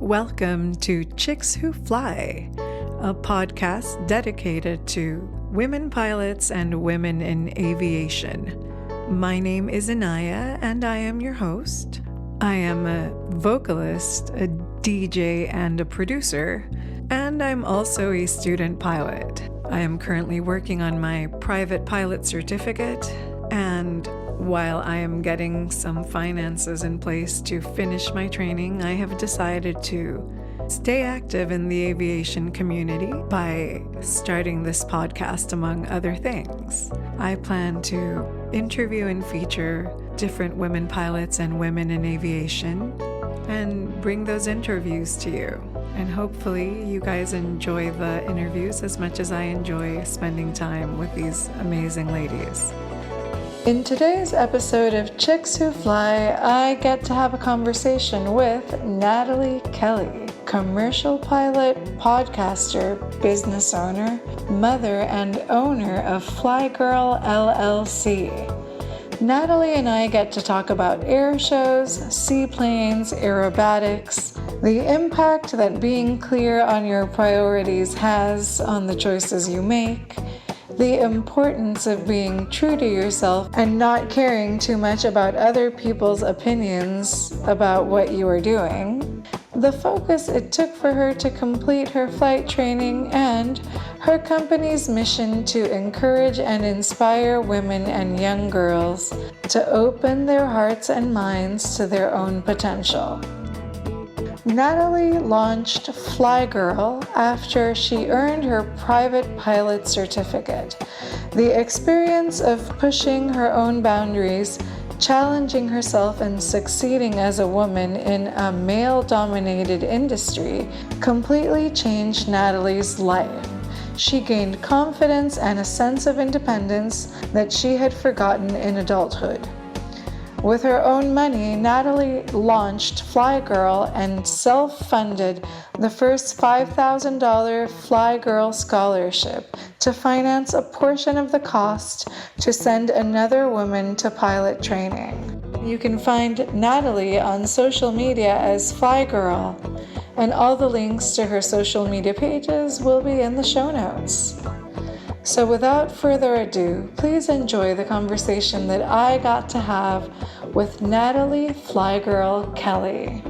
Welcome to Chicks Who Fly, a podcast dedicated to women pilots and women in aviation. My name is Anaya, and I am your host. I am a vocalist, a DJ, and a producer, and I'm also a student pilot. I am currently working on my private pilot certificate, and while I am getting some finances in place to finish my training, I have decided to stay active in the aviation community by starting this podcast, among other things. I plan to interview and feature different women pilots and women in aviation and bring those interviews to you. And hopefully you guys enjoy the interviews as much as I enjoy spending time with these amazing ladies. In today's episode of Chicks Who Fly, I get to have a conversation with Natalie Kelley, commercial pilot, podcaster, business owner, mother, and owner of Fly Girl LLC. Natalie and I get to talk about airshows, seaplanes, aerobatics, the impact that being clear on your priorities has on the choices you make, the importance of being true to yourself and not caring too much about other people's opinions about what you are doing, the focus it took for her to complete her flight training, and her company's mission to encourage and inspire women and young girls to open their hearts and minds to their own potential. Natalie launched flyGIRL after she earned her private pilot certificate. The experience of pushing her own boundaries, challenging herself, and succeeding as a woman in a male-dominated industry completely changed Natalie's life. She gained confidence and a sense of independence that she had forgotten in adulthood. With her own money, Natalie launched flyGIRL and self-funded the first $5,000 flyGIRL scholarship to finance a portion of the cost to send another woman to pilot training. You can find Natalie on social media as flyGIRL, and all the links to her social media pages will be in the show notes. So without further ado, please enjoy the conversation that I got to have with Natalie flyGIRL Kelley.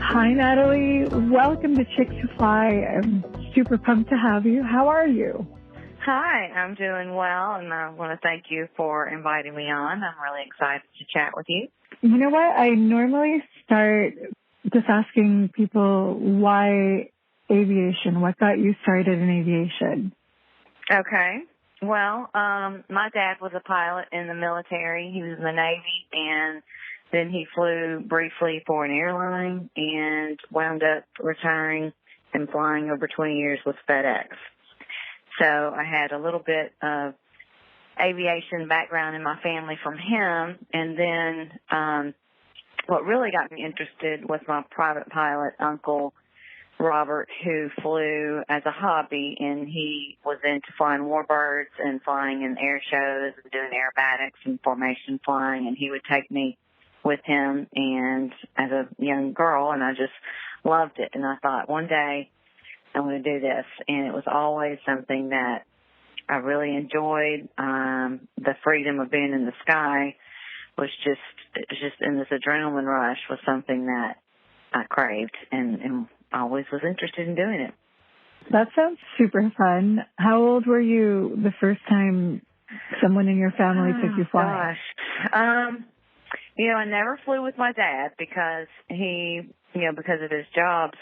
Hi, Natalie. Welcome to Chicks Who Fly. I'm super pumped to have you. How are you? Hi, I'm doing well, and I want to thank you for inviting me on. I'm really excited to chat with you. You know what? I normally start just asking people why aviation. What got you started in aviation? Okay. Well, my dad was a pilot in the military. He was in the Navy, and then he flew briefly for an airline and wound up retiring and flying over 20 years with FedEx. So I had a little bit of aviation background in my family from him, and then what really got me interested was my private pilot uncle, Robert, who flew as a hobby, and he was into flying warbirds and flying in air shows and doing aerobatics and formation flying, and he would take me with him and as a young girl, and I just loved it. And I thought, one day I'm going to do this, and it was always something that I really enjoyed. The freedom of being in the sky was just in this adrenaline rush was something that I craved and always was interested in doing it. That sounds super fun. How old were you the first time someone in your family took you flying? Gosh. I never flew with my dad because because of his jobs,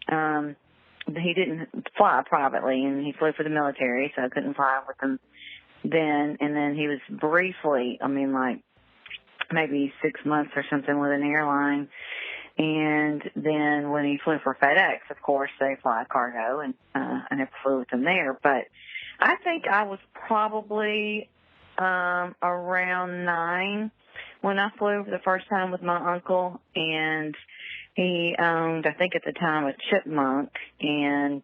he didn't fly privately, and he flew for the military, so I couldn't fly with him then. And then he was briefly, maybe 6 months or something with an airline. And then when he flew for FedEx, of course, they fly cargo, and I never flew with them there. But I think I was probably around 9 when I flew for the first time with my uncle. And he owned, I think at the time, a Chipmunk, and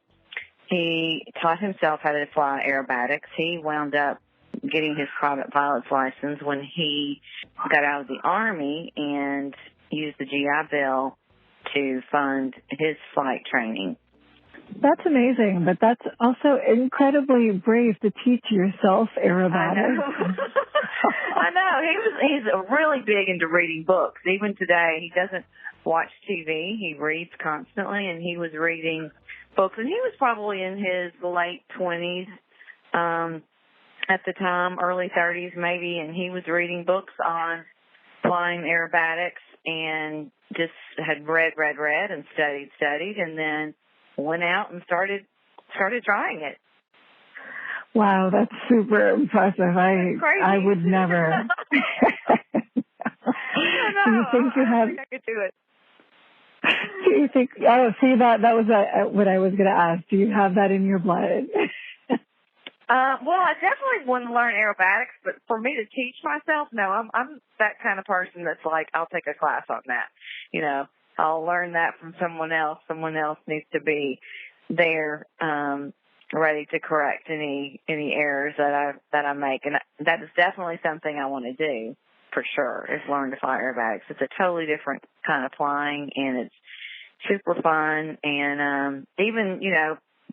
he taught himself how to fly aerobatics. He wound up getting his private pilot's license when he got out of the Army and used the GI Bill to fund his flight training. That's amazing, but that's also incredibly brave to teach yourself aerobatics. I know. He's really big into reading books. Even today, he doesn't watch TV. He reads constantly, and he was reading books. And he was probably in his late 20s at the time, early 30s maybe, and he was reading books on flying aerobatics and just had read and studied, and then went out and started trying it. Wow, that's super impressive. I would never. Do you think you have? I think I could do it. Do you think? Oh, see, that was what I was going to ask. Do you have that in your blood? Well, I definitely want to learn aerobatics, but for me to teach myself, no, I'm that kind of person that's like, I'll take a class on that. You know, I'll learn that from someone else. Someone else needs to be there, ready to correct any errors that I make, and that is definitely something I want to do for sure. Is learn to fly aerobatics. It's a totally different kind of flying, and it's super fun. And even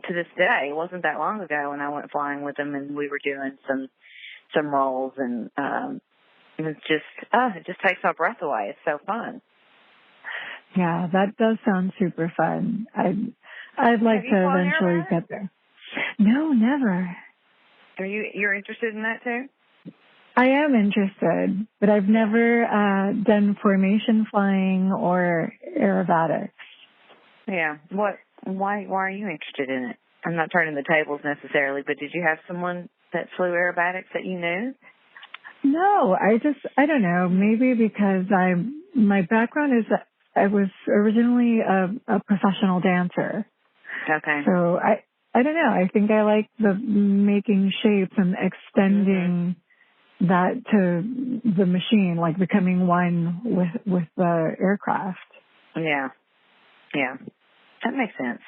to this day, it wasn't that long ago when I went flying with them, and we were doing some rolls, and it just takes my breath away. It's so fun. Yeah, that does sound super fun. I'd like to eventually get there. No, never. You're interested in that too? I am interested, but I've never done formation flying or aerobatics. Yeah. Why are you interested in it? I'm not turning the tables necessarily, but did you have someone that flew aerobatics that you knew? No, I don't know. Maybe because my background is that I was originally a professional dancer. Okay. So I don't know. I think I like the making shapes and extending that to the machine, like becoming one with the aircraft. Yeah. Yeah. That makes sense.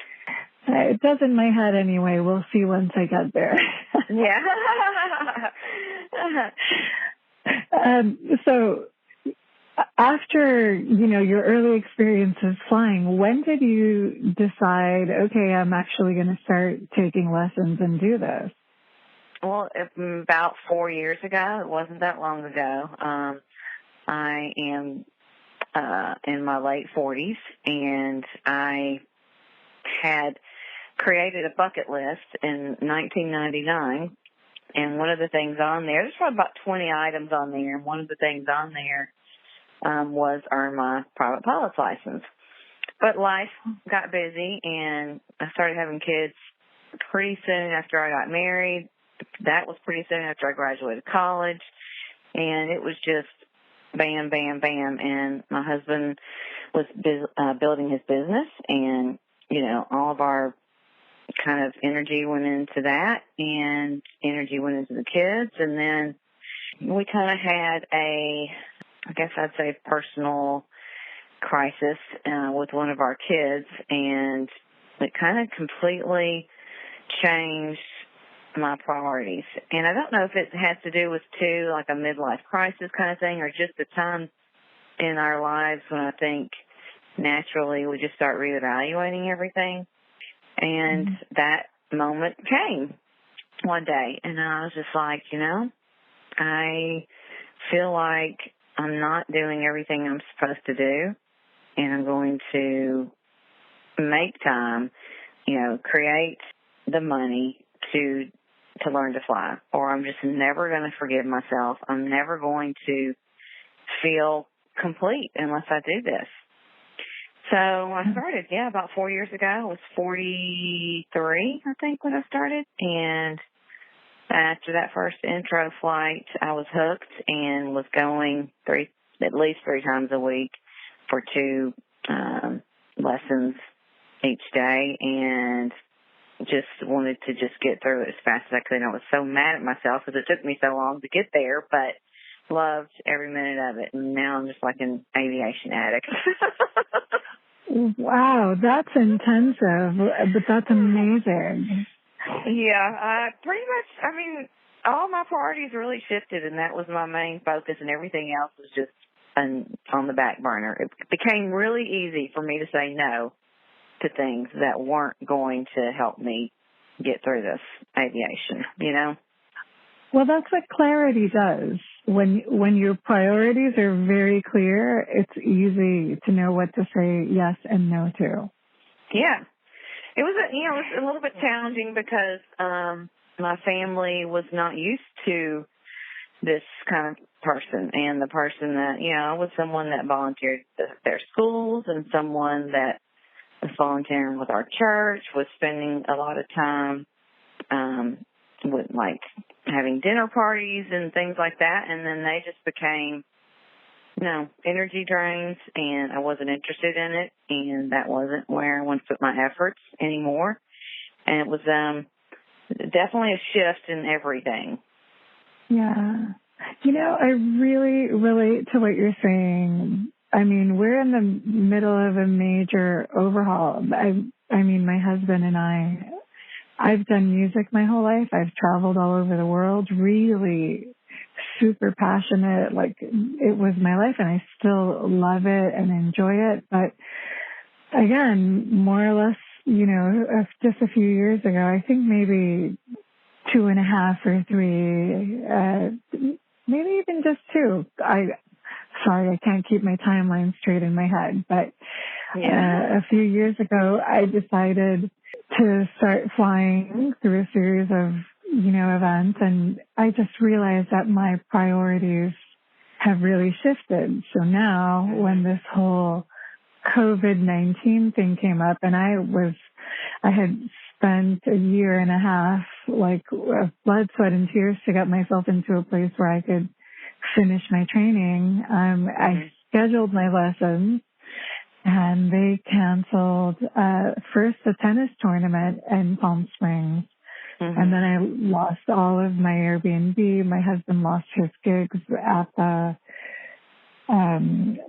It does in my head anyway. We'll see once I get there. Yeah. So after, your early experiences flying, when did you decide, okay, I'm actually going to start taking lessons and do this? Well, about 4 years ago. It wasn't that long ago. I am in my late 40s, and I had created a bucket list in 1999, and one of the things on there, there's probably about 20 items on there, and one of the things on there was earn my private pilot's license. But life got busy, and I started having kids pretty soon after I got married. That was pretty soon after I graduated college, and it was just bam, bam, bam. And my husband was building his business, and, all of our kind of energy went into that, and energy went into the kids. And then we kind of had I guess I'd say personal crisis with one of our kids, and it kind of completely changed my priorities. And I don't know if it has to do with like a midlife crisis kind of thing, or just the time in our lives when I think naturally we just start reevaluating everything. And that moment came one day, and I was just like, I feel like I'm not doing everything I'm supposed to do, and I'm going to make time, create the money to learn to fly, or I'm just never going to forgive myself. I'm never going to feel complete unless I do this. So I started, about 4 years ago. I was 43, I think, when I started. And after that first intro flight, I was hooked and was going at least three times a week for 2 lessons each day, and just wanted to just get through it as fast as I could. And I was so mad at myself because it took me so long to get there, but loved every minute of it. And now I'm just like an aviation addict. Wow, that's intensive, but that's amazing. Yeah, pretty much. I mean, all my priorities really shifted, and that was my main focus, and everything else was just on the back burner. It became really easy for me to say no to things that weren't going to help me get through this aviation, you know? Well, that's what clarity does. When your priorities are very clear, it's easy to know what to say yes and no to. Yeah. It was it was a little bit challenging because my family was not used to this kind of person, and the person that, I was someone that volunteered at their schools and someone that was volunteering with our church, was spending a lot of time with like having dinner parties and things like that, and then they just became energy drains, and I wasn't interested in it, and that wasn't where I wanted to put my efforts anymore. And it was definitely a shift in everything. Yeah. I really relate to what you're saying. I mean, we're in the middle of a major overhaul. I mean, my husband and I've done music my whole life. I've traveled all over the world, really super passionate. Like, it was my life, and I still love it and enjoy it. But again, more or less, just a few years ago, I think maybe 2.5 or 3, maybe even just 2. Sorry, I can't keep my timeline straight in my head, but a few years ago, I decided to start flying through a series of, events, and I just realized that my priorities have really shifted. So now when this whole COVID-19 thing came up, and I had spent 1.5 years, like, of blood, sweat, and tears to get myself into a place where I could finish my training. I scheduled my lessons, and they canceled first the tennis tournament in Palm Springs, and then I lost all of my Airbnb. My husband lost his gigs at the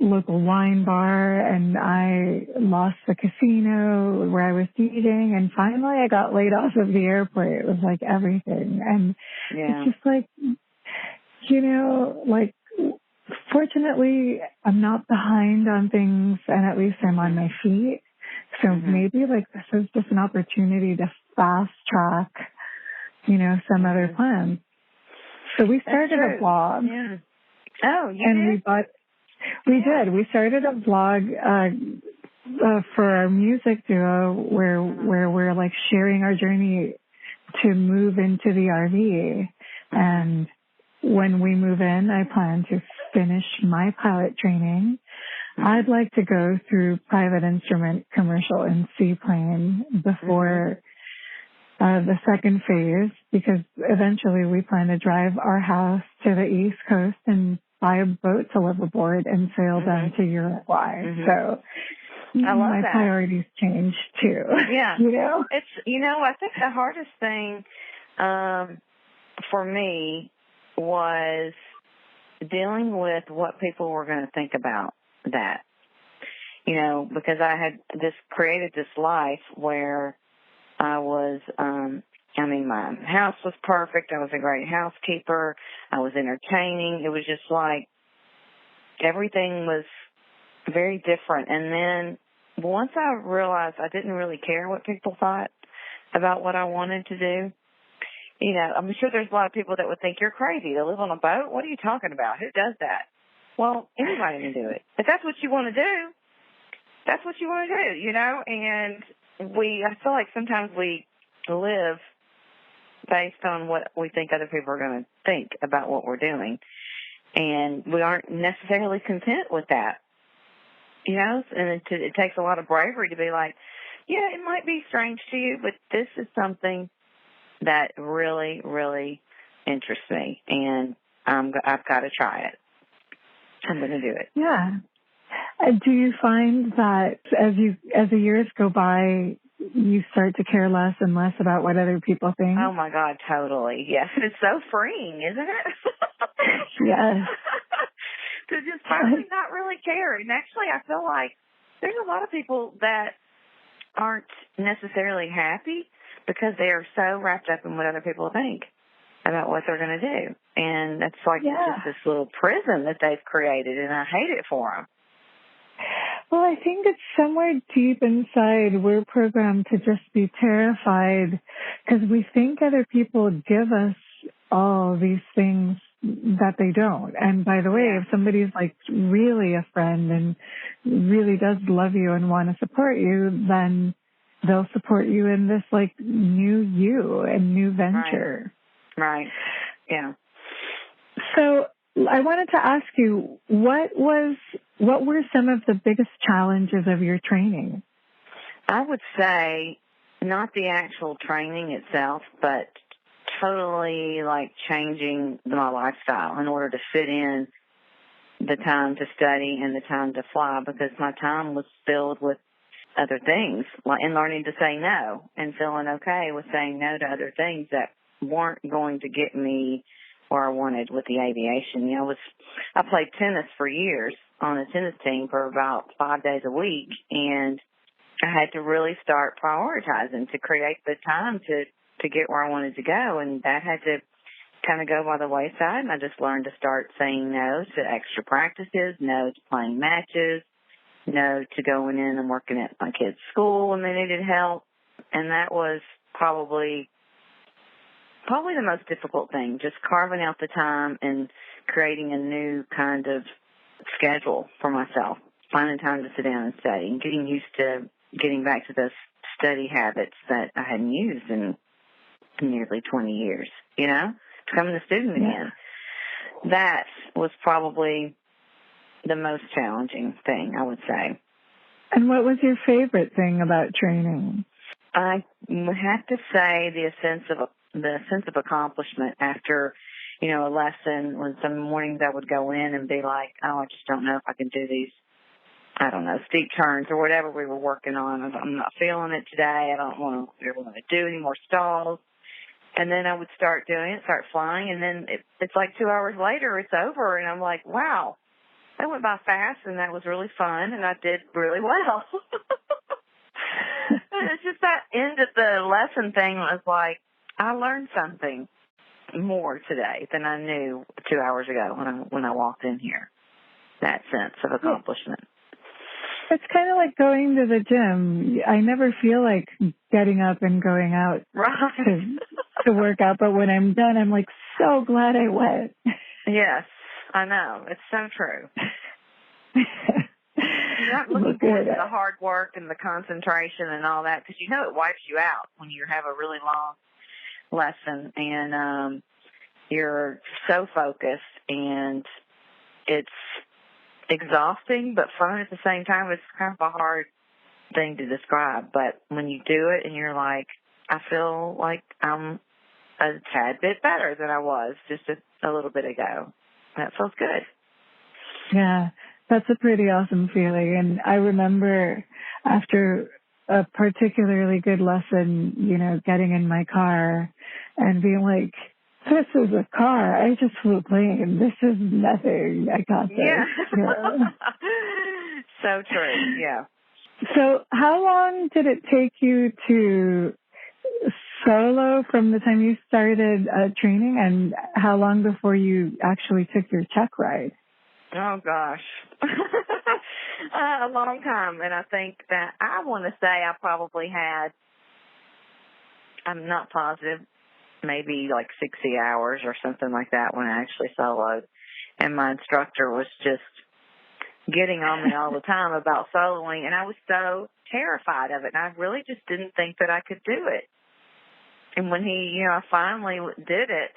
local wine bar, and I lost the casino where I was eating, and finally I got laid off of the airport. It was like everything. And it's just like, fortunately I'm not behind on things, and at least I'm on my feet. So maybe this is just an opportunity to fast track, some other plans. So we started a blog. Yeah. Oh, you and did? We did. We started a blog for our music duo where we're sharing our journey to move into the RV. And when we move in, I plan to finish my pilot training. I'd like to go through private instrument, commercial, and seaplane before the second phase, because eventually we plan to drive our house to the East Coast and buy a boat to live aboard and sail down to Uruguay. So I love my that. priorities change too. Yeah. It's, I think the hardest thing for me was dealing with what people were going to think about that. Because I had created this life where I was, my house was perfect. I was a great housekeeper. I was entertaining. It was just like everything was very different. And then once I realized I didn't really care what people thought about what I wanted to do, I'm sure there's a lot of people that would think you're crazy to live on a boat. What are you talking about? Who does that? Well, anybody can do it. If that's what you want to do, that's what you want to do, And I feel like sometimes we live based on what we think other people are going to think about what we're doing. And we aren't necessarily content with that, And it takes a lot of bravery to be like, yeah, it might be strange to you, but this is something that really, really interests me, and I've got to try it. I'm going to do it. Yeah. Do you find that as the years go by, you start to care less and less about what other people think? Oh my God, totally. Yes. It's so freeing, isn't it? Yes. To just finally not really care. And actually, I feel like there's a lot of people that aren't necessarily happy because they are so wrapped up in what other people think. about what they're going to do. And it's like just this little prison that they've created, and I hate it for them. Well, I think it's somewhere deep inside we're programmed to just be terrified because we think other people give us all these things that they don't. And by the way, if somebody's like really a friend and really does love you and want to support you, then they'll support you in this like new you and new venture. Right. Yeah. So I wanted to ask you, what were some of the biggest challenges of your training? I would say not the actual training itself, but totally like changing my lifestyle in order to fit in the time to study and the time to fly, because my time was filled with other things, and learning to say no and feeling okay with saying no to other things that weren't going to get me where I wanted with the aviation. You know, I played tennis for years on a tennis team for about 5 days a week, and I had to really start prioritizing to create the time to get where I wanted to go, and that had to kind of go by the wayside, and I just learned to start saying no to extra practices, no to playing matches, no to going in and working at my kids' school when they needed help, and that was probably the most difficult thing, just carving out the time and creating a new kind of schedule for myself, finding time to sit down and study, and getting used to getting back to those study habits that I hadn't used in nearly 20 years, you know, becoming a student again. That was probably the most challenging thing, I would say. And what was your favorite thing about training? I would have to say the sense of accomplishment after, you know, a lesson. When some mornings I would go in and be like, oh, I just don't know if I can do these, I don't know, steep turns or whatever we were working on. I'm not feeling it today. I don't want to do any more stalls. And then I would start doing it, start flying, and then it's like 2 hours later, it's over, and I'm like, wow, that went by fast, and that was really fun, and I did really well. It's just that end of the lesson thing was like, I learned something more today than I knew 2 hours ago when I walked in here. That sense of accomplishment. It's kind of like going to the gym. I never feel like getting up and going out to work out, but when I'm done, I'm like so glad I went. Yes, I know. It's so true. You're not looking forward to the hard work and the concentration and all that, because you know it wipes you out when you have a really long lesson and you're so focused, and it's exhausting but fun at the same time. It's kind of a hard thing to describe, but when you do it and you're like, I feel like I'm a tad bit better than I was just a little bit ago. That feels good. Yeah, that's a pretty awesome feeling. And I remember after a particularly good lesson, you know, getting in my car and being like, this is a car. I just flew a plane. This is nothing. I got this. Yeah. Yeah. So true. Yeah. So how long did it take you to solo from the time you started training, and how long before you actually took your check ride? Oh, gosh. A long time. And I think that I want to say I probably had, I'm not positive, maybe like 60 hours or something like that when I actually soloed. And my instructor was just getting on me all the time about soloing, and I was so terrified of it, and I really just didn't think that I could do it. And when he, you know, I finally did it,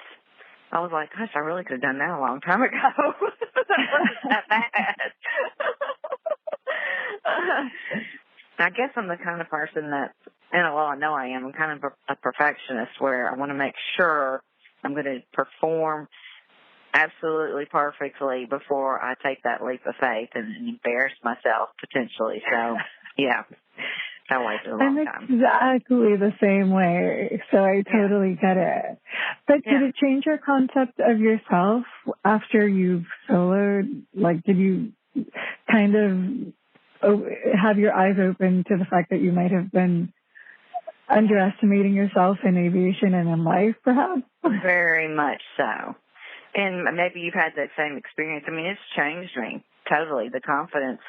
I was like, gosh, I really could have done that a long time ago. That wasn't that bad. I guess I'm the kind of person that, and well, I know I am, I'm kind of a perfectionist where I want to make sure I'm going to perform absolutely perfectly before I take that leap of faith and embarrass myself potentially. So, yeah, I waited a long time. I'm exactly the same way, so I totally get it. But did it change your concept of yourself after you've soloed? Like, did you kind of have your eyes open to the fact that you might have been underestimating yourself in aviation and in life, perhaps? Very much so. And maybe you've had that same experience. I mean, it's changed me totally, the confidence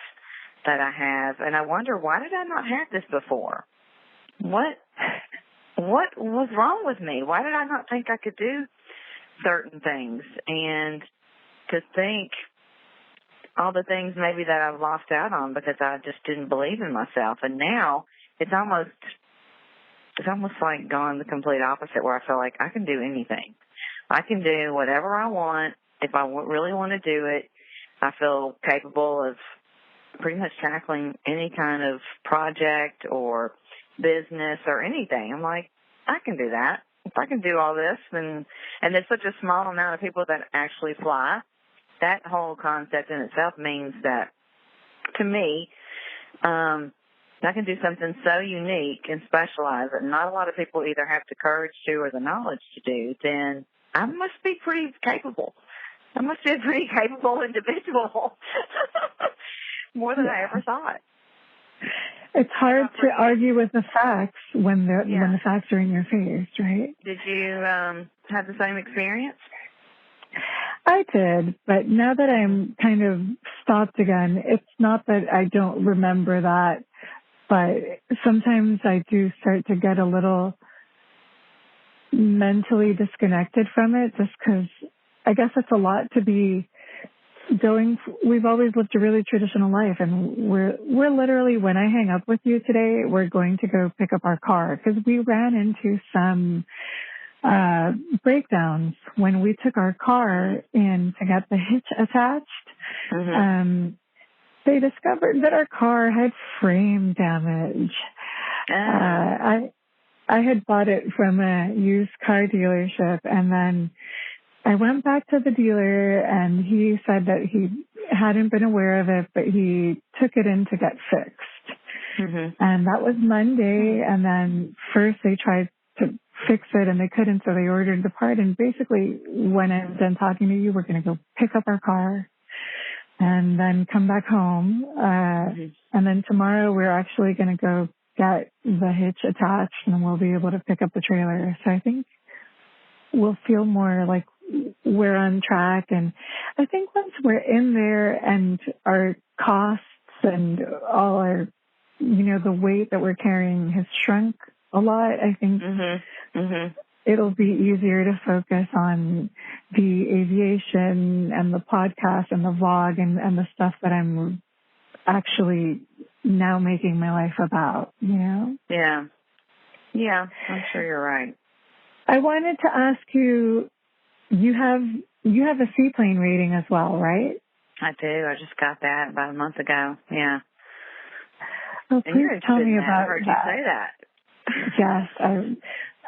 that I have. And I wonder, why did I not have this before? What was wrong with me? Why did I not think I could do certain things? And to think all the things maybe that I've lost out on because I just didn't believe in myself. And now it's almost like gone the complete opposite, where I feel like I can do anything. I can do whatever I want. If I really want to do it, I feel capable of pretty much tackling any kind of project or business or anything. I'm like, I can do that. If I can do all this, and there's such a small amount of people that actually fly, that whole concept in itself means that, to me, I can do something so unique and specialized that not a lot of people either have the courage to or the knowledge to do, then I must be pretty capable. I must be a pretty capable individual, more than I ever thought. It's hard to argue with the facts when the facts are in your face, right? Did you have the same experience? I did, but now that I'm kind of stopped again, it's not that I don't remember that, but sometimes I do start to get a little mentally disconnected from it, just because I guess it's a lot to be going. We've always lived a really traditional life, and we're literally, when I hang up with you today, we're going to go pick up our car because we ran into some breakdowns when we took our car in to get the hitch attached. Mm-hmm. They discovered that our car had frame damage. I had bought it from a used car dealership, and then I went back to the dealer, and he said that he hadn't been aware of it, but he took it in to get fixed. Mm-hmm. And that was Monday, and then first they tried to fix it, and they couldn't, so they ordered the part. And basically, when I'm done talking to you, we're going to go pick up our car and then come back home. And then tomorrow, we're actually going to go get the hitch attached, and we'll be able to pick up the trailer. So I think we'll feel more like we're on track. And I think once we're in there and our costs and all our, the weight that we're carrying has shrunk a lot, I think it'll be easier to focus on the aviation and the podcast and the vlog and the stuff that I'm actually now making my life about, Yeah. Yeah, I'm sure you're right. I wanted to ask you, you have a seaplane rating as well, right? I do. I just got that about a month ago. Yeah. Oh, please tell me about that. I heard you say that. Yes,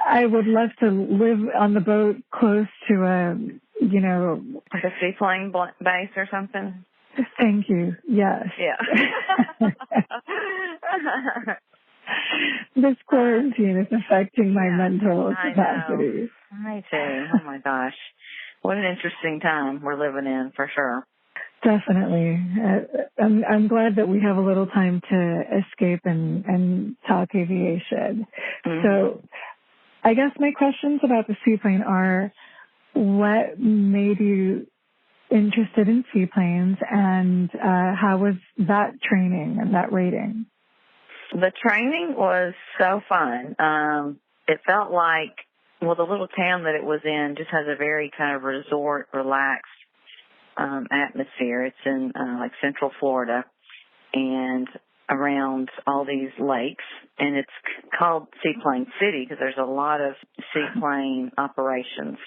I would love to live on the boat close to like a seaplane base or something. Thank you. Yes. Yeah. This quarantine is affecting my mental capacity. Me too. Oh my gosh. What an interesting time we're living in, for sure. Definitely. I'm glad that we have a little time to escape and talk aviation. Mm-hmm. So I guess my questions about the seaplane are, what made you interested in seaplanes, and how was that training and that rating? The training was so fun. It felt like, the little town that it was in just has a very kind of resort, relaxed atmosphere. It's in like Central Florida and around all these lakes, and it's called Seaplane City because there's a lot of seaplane operations.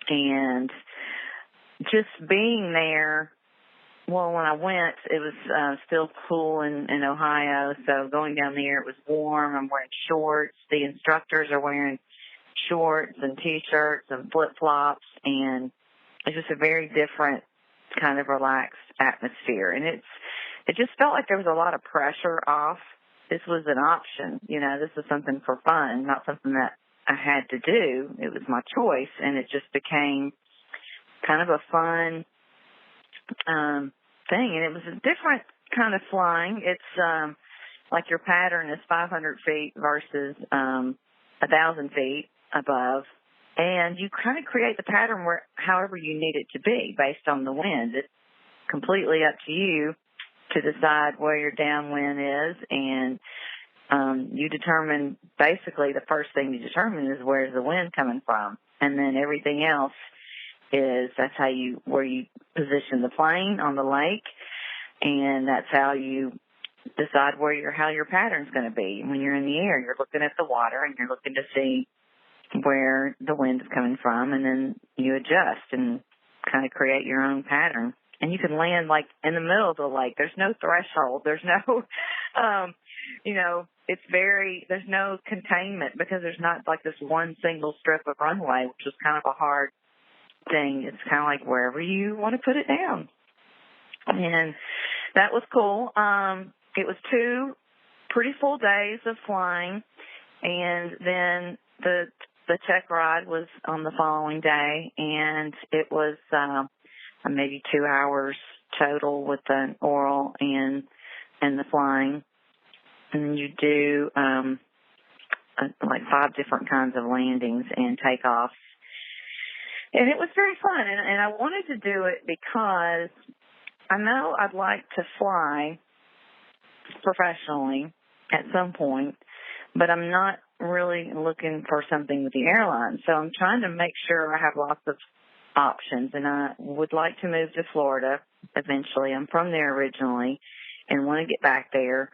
And just being there, when I went, it was still cool in Ohio, so going down there, it was warm. I'm wearing shorts. The instructors are wearing shorts and T-shirts and flip-flops, and it's just a very different kind of relaxed atmosphere. And it just felt like there was a lot of pressure off. This was an option. This was something for fun, not something that I had to do. It was my choice, and it just became kind of a fun thing. And it was a different kind of flying. It's like your pattern is 500 feet versus 1,000 feet above, and you kind of create the pattern where however you need it to be based on the wind. It's completely up to you to decide where your downwind is, and you determine, basically the first thing you determine is where's the wind coming from, and then everything else is where you position the plane on the lake, and that's how you decide how your pattern's going to be. When you're in the air, you're looking at the water and you're looking to see where the wind is coming from, and then you adjust and kind of create your own pattern. And you can land like in the middle of the lake. There's no threshold. There's no, there's no containment because there's not like this one single strip of runway, which is kind of a hard thing. It's kind of like wherever you want to put it down. And that was cool. It was 2 pretty full days of flying, and then the check ride was on the following day, and it was maybe 2 hours total with the oral and the flying. And then you do like 5 different kinds of landings and takeoffs. And it was very fun, and I wanted to do it because I know I'd like to fly professionally at some point, but I'm not really looking for something with the airline. So I'm trying to make sure I have lots of options, and I would like to move to Florida eventually. I'm from there originally and want to get back there.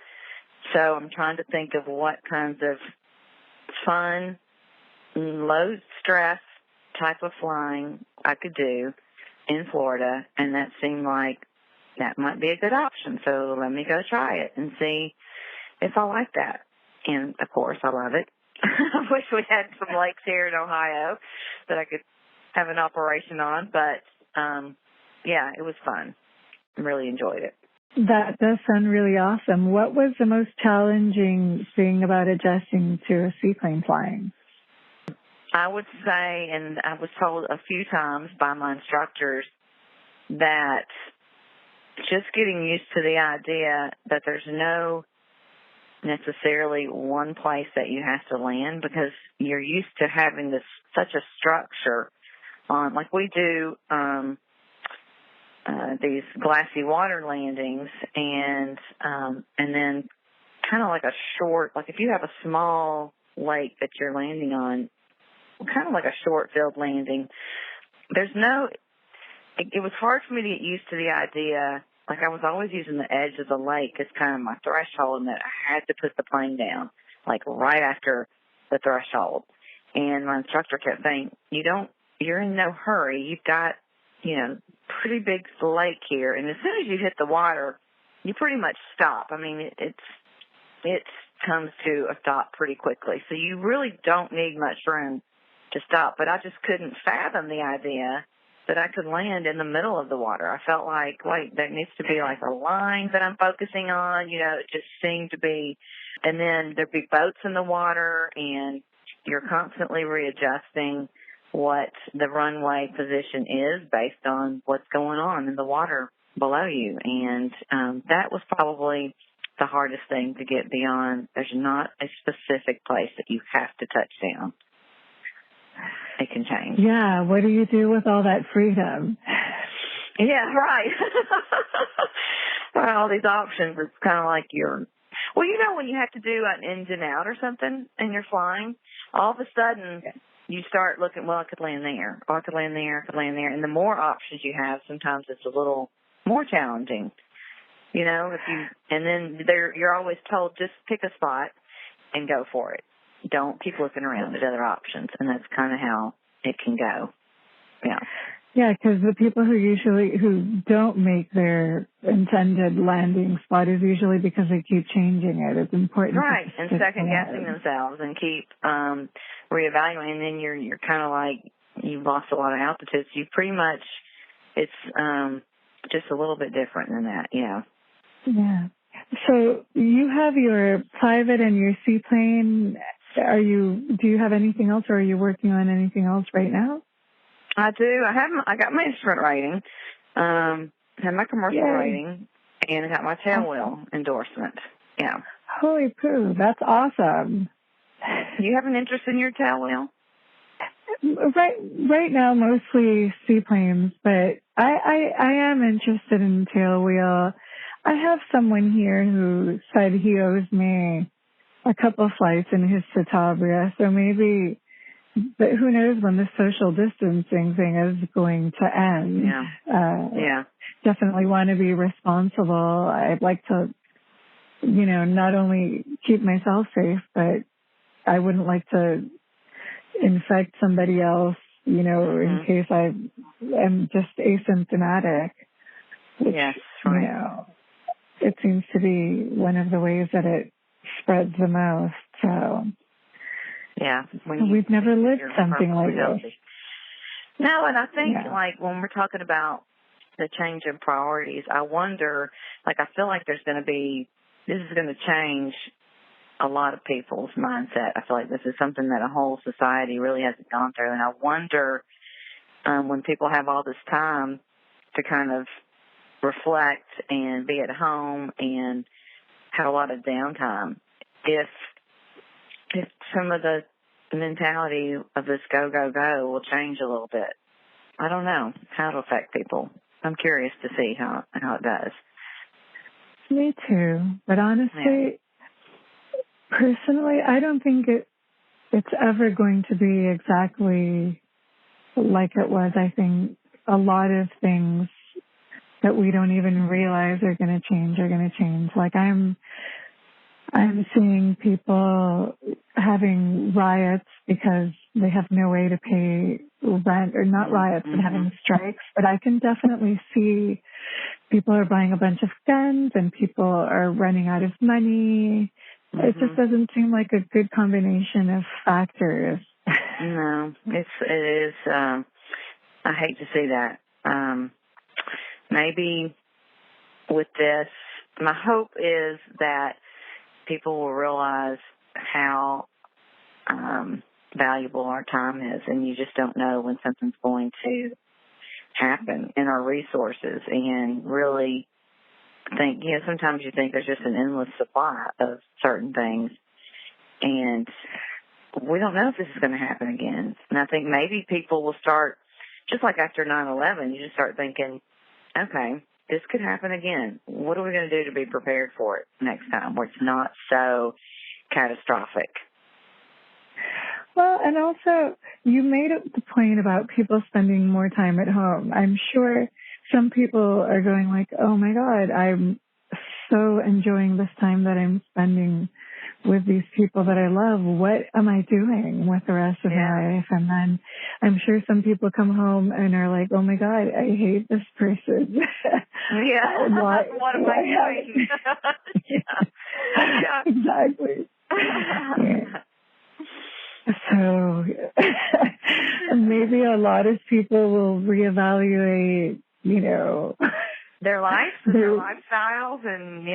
So I'm trying to think of what kinds of fun, low stress type of flying I could do in Florida, and that seemed like that might be a good option. So let me go try it and see if I like that. And of course, I love it. I wish we had some lakes here in Ohio that I could have an operation on, but yeah, it was fun. I really enjoyed it. That does sound really awesome. What was the most challenging thing about adjusting to a seaplane flying? I would say, and I was told a few times by my instructors, that just getting used to the idea that there's no necessarily one place that you have to land, because you're used to having such a structure on, like we do these glassy water landings, and then kind of like a short, like if you have a small lake that you're landing on, kind of like a short field landing, it was hard for me to get used to the idea. Like I was always using the edge of the lake as kind of my threshold, and that I had to put the plane down like right after the threshold. And my instructor kept saying, you're in no hurry. You've got, pretty big lake here. And as soon as you hit the water, you pretty much stop. I mean, it comes to a stop pretty quickly. So you really don't need much room to stop. But I just couldn't fathom the idea that I could land in the middle of the water. I felt like, wait, there needs to be like a line that I'm focusing on. It just seemed to be, and then there'd be boats in the water, and you're constantly readjusting what the runway position is based on what's going on in the water below you. And that was probably the hardest thing to get beyond. There's not a specific place that you have to touch down. It can change. Yeah, what do you do with all that freedom? Yeah, right. All these options, it's kind of like when you have to do an ins and out or something and you're flying, all of a sudden you start looking, well, I could land there, or I could land there, I could land there. And the more options you have, sometimes it's a little more challenging. And then you're always told, just pick a spot and go for it. Don't keep looking around at other options. And that's kind of how it can go. Yeah. Yeah, because the people who don't make their intended landing spot is usually because they keep changing it. It's important. Right, and second guessing themselves and keep reevaluating. And then you're kind of like, you've lost a lot of altitude. So you pretty much, it's just a little bit different than that. Yeah. Yeah. So you have your private and your seaplane. Do you have anything else, or are you working on anything else right now? I do. I got my instrument rating, have my commercial rating, and I got my tailwheel endorsement. Yeah. Holy poo, that's awesome. you have an interest in your tailwheel? Right now, mostly seaplanes, but I am interested in tailwheel. I have someone here who said he owes me a couple flights in his Citabria, so maybe, but who knows when the social distancing thing is going to end. Yeah. Definitely want to be responsible. I'd like to, not only keep myself safe, but I wouldn't like to infect somebody else, in case I am just asymptomatic. Which, yes, right. It seems to be one of the ways that it spreads the most. So, yeah, we've never lived something like this. No, and I think, like, when we're talking about the change in priorities, I wonder, like, I feel like this is going to change a lot of people's mindset. I feel like this is something that a whole society really hasn't gone through. And I wonder when people have all this time to kind of reflect and be at home and have a lot of downtime, if some of the mentality of this go, go, go will change a little bit. I don't know how it'll affect people. I'm curious to see how it does. Me too. But honestly, personally, I don't think it's ever going to be exactly like it was. I think a lot of things that we don't even realize are going to change. Like I'm seeing people having riots because they have no way to pay rent, or not riots, but having strikes. But I can definitely see people are buying a bunch of guns and people are running out of money. It just doesn't seem like a good combination of factors. No, it is. I hate to see that. Maybe with this, my hope is that people will realize how valuable our time is, and you just don't know when something's going to happen in our resources, and really think, sometimes you think there's just an endless supply of certain things, and we don't know if this is going to happen again. And I think maybe people will start, just like after 9/11, you just start thinking, okay, this could happen again. What are we going to do to be prepared for it next time where it's not so catastrophic? Well, and also, you made the point about people spending more time at home. I'm sure some people are going like, oh my God, I'm so enjoying this time that I'm spending with these people that I love. What am I doing with the rest of my life? And then I'm sure some people come home and are like, oh my God, I hate this person. Yeah. What am I doing? Yeah, exactly. Yeah. So maybe a lot of people will reevaluate, their lives and their lifestyles, and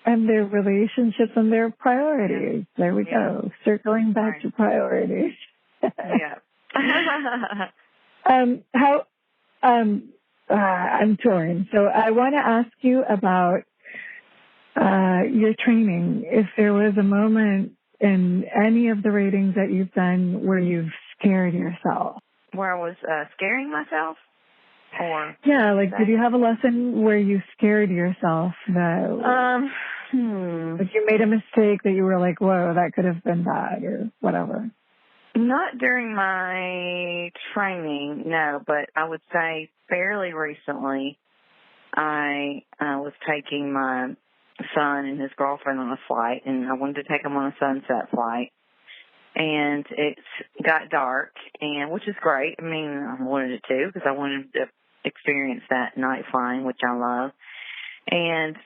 and their relationships and their priorities. There we go. Circling back to priorities. I'm torn. So I want to ask you about your training. If there was a moment in any of the ratings that you've done where you've scared yourself. Where I was scaring myself? Or did you have a lesson where you scared yourself? Like you made a mistake that you were like, whoa, that could have been bad, or whatever. Not during my training, no, but I would say fairly recently I was taking my son and his girlfriend on a flight, and I wanted to take them on a sunset flight. And it got dark, and which is great. I mean, I wanted it to because I wanted to experience that night flying, which I love. And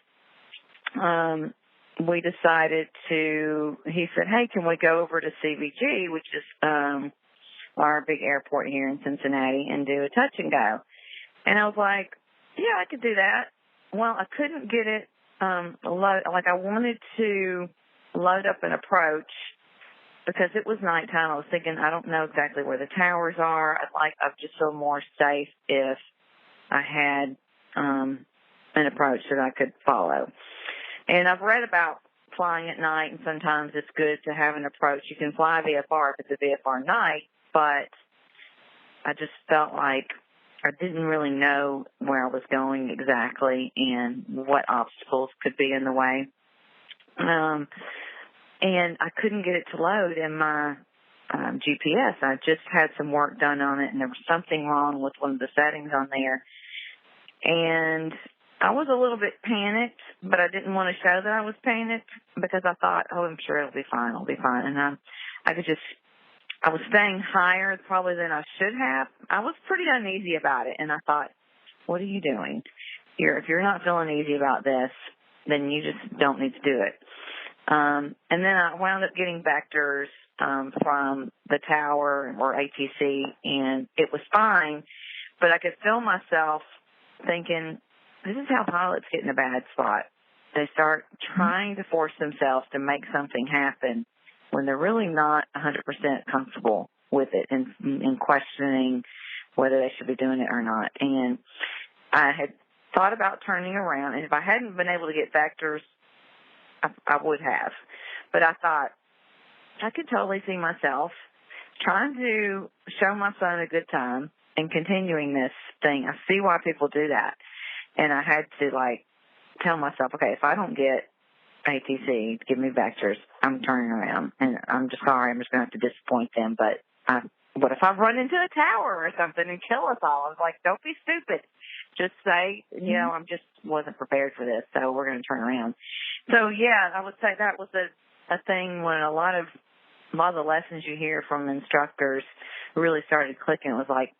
we decided he said, hey, can we go over to CVG, which is our big airport here in Cincinnati, and do a touch and go? And I was like, yeah, I could do that. Well, I couldn't get it I wanted to load up an approach because it was nighttime. I was thinking, I don't know exactly where the towers are. I'd just feel more safe if I had an approach that I could follow. And I've read about flying at night, and sometimes it's good to have an approach. You can fly VFR if it's a VFR night, but I just felt like I didn't really know where I was going exactly and what obstacles could be in the way. And I couldn't get it to load in my GPS. I just had some work done on it, and there was something wrong with one of the settings on there. And I was a little bit panicked, but I didn't want to show that I was panicked because I thought, oh, I'm sure it'll be fine. It'll be fine. And I was staying higher probably than I should have. I was pretty uneasy about it, and I thought, what are you doing? If you're not feeling easy about this, then you just don't need to do it. And then I wound up getting vectors from the tower or ATC, and it was fine, but I could feel myself thinking, this is how pilots get in a bad spot. They start trying to force themselves to make something happen when they're really not 100% comfortable with it and questioning whether they should be doing it or not. And I had thought about turning around, and if I hadn't been able to get vectors, I would have. But I thought I could totally see myself trying to show my son a good time and continuing this thing. I see why people do that. And I had to, tell myself, okay, if I don't get ATC to give me vectors, I'm turning around. And I'm just sorry, I'm just going to have to disappoint them. But what if I run into a tower or something and kill us all? I was like, don't be stupid. Just say, I just wasn't prepared for this, so we're going to turn around. So, yeah, I would say that was a thing when a lot of the lessons you hear from instructors really started clicking. It was like,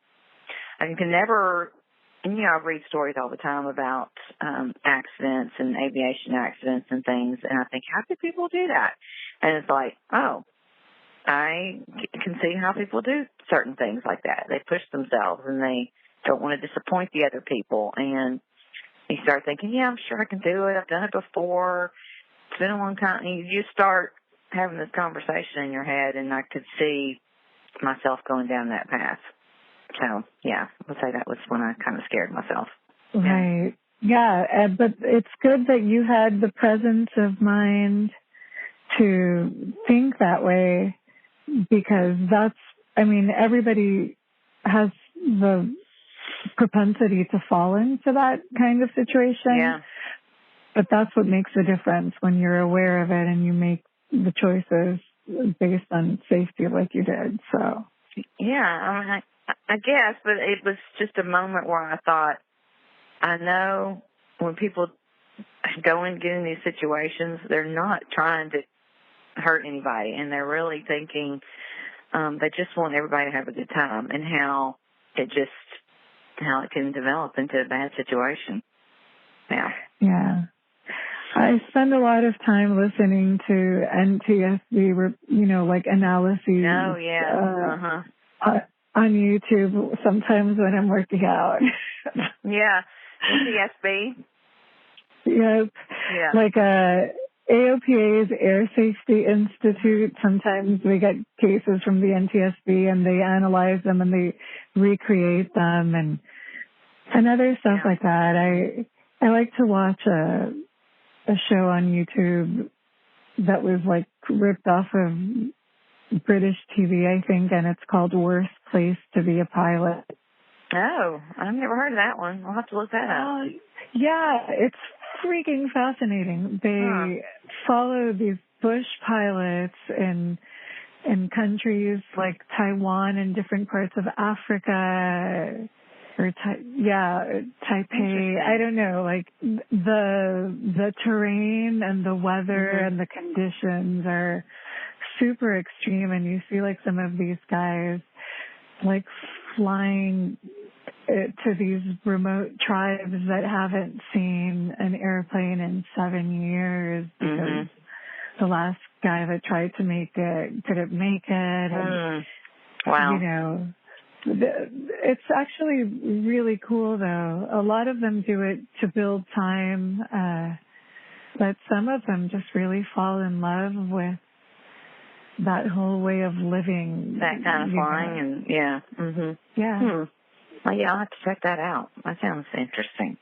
you can never, I read stories all the time about accidents and aviation accidents and things, and I think, how do people do that? And it's like, oh, I can see how people do certain things like that. They push themselves, and they don't want to disappoint the other people. And you start thinking, yeah, I'm sure I can do it. I've done it before. It's been a long time. And you start having this conversation in your head, and I could see myself going down that path. So, yeah, I would say that was when I kind of scared myself. Right. Yeah, but it's good that you had the presence of mind to think that way, because everybody has the propensity to fall into that kind of situation. Yeah. But that's what makes the difference when you're aware of it and you make the choices based on safety like you did. So, yeah, I guess, but it was just a moment where I thought, I know when people go and get in these situations, they're not trying to hurt anybody, and they're really thinking they just want everybody to have a good time, and how it can develop into a bad situation. Yeah. Yeah. I spend a lot of time listening to NTSB, analyses. Oh, yeah. On YouTube sometimes when I'm working out. Yeah. NTSB? Yep. Yeah. AOPA's Air Safety Institute, sometimes we get cases from the NTSB and they analyze them and they recreate them and other stuff like that. I like to watch a show on YouTube that was ripped off of British TV, I think, and it's called Worst Place to Be a Pilot. Oh, I've never heard of that one. I'll have to look that up. Yeah, it's freaking fascinating. They follow these bush pilots in countries like Taiwan and different parts of Africa, or Taipei. I don't know, the terrain and the weather and the conditions are super extreme, and you see some of these guys flying to these remote tribes that haven't seen an airplane in 7 years because the last guy that tried to make it couldn't make it. And, wow. It's actually really cool, though. A lot of them do it to build time, but some of them just really fall in love with that whole way of living. That kind of flying, and yeah. Well, yeah, I'll have to check that out. That sounds interesting.